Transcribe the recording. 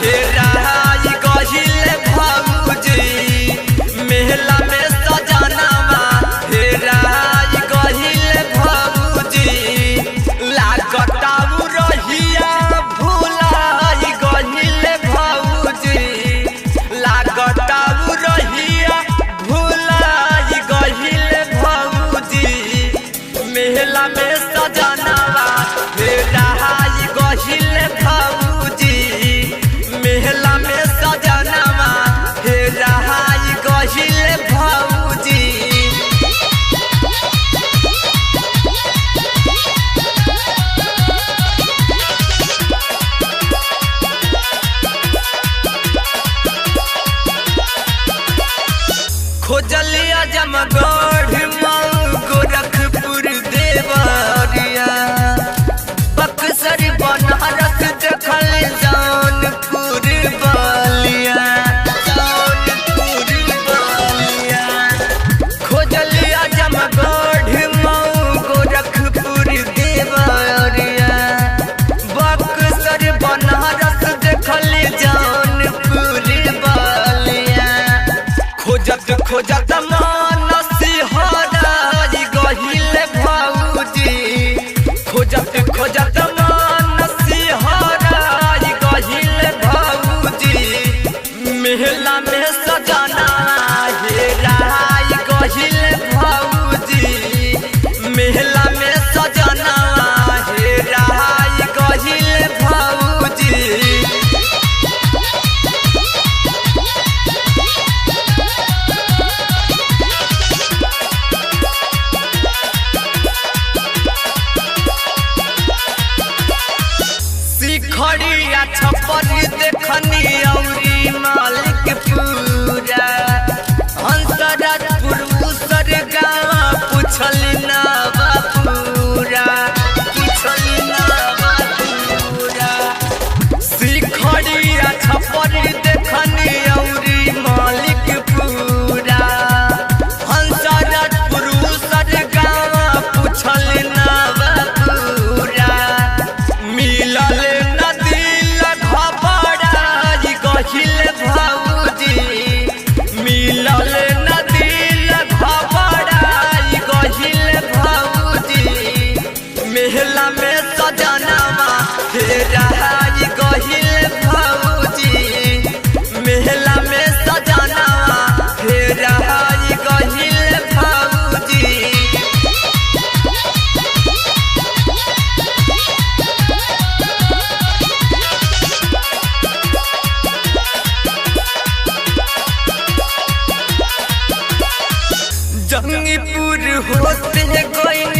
हेराई गहिल भौजी मेला में सजनवा हेराई गहिल भौजी लागता रहिया भुलाई गहिल भौजी लागता रहिया भुलाई गहिल भौजी मेला में सजनवा हेराई गहिल भौजी मेला में सजनवा हेराई गहिल भौजी खोजलिया जमगढ़ मऊ गोरखपुर देवरिया बक्सर बनारस देखल जौनपुर बलिया खोजलिया जमगढ़ मऊ गोरखपुर देवरिया बक्सर बनारस देखल जौनपुर बलिया खोजत मानसी हराई गहिल भौजी खोजत मानसी हराई गहिल भौजी मेला में सजना हेराई गहिल भौजी मेला में सजना हेराई गहिल भौजी खड़िया छप्पर देखनी औरी मालिक पूरा हंसराजपुर उसर गावा पूछल ना बापूरा खड़िया छप्पर देखनी औरी मालिक पूरा हंसराजपुर उसर गावा पूछल ना बापूरा मिलल गहिल भौजी मिलल नदिल घबराई गहिल भौजी मेला में सजनवा हेराई गहिल भौजी मेला में सजनवा हेराई गहिल भौजी जंगीपुर होते गई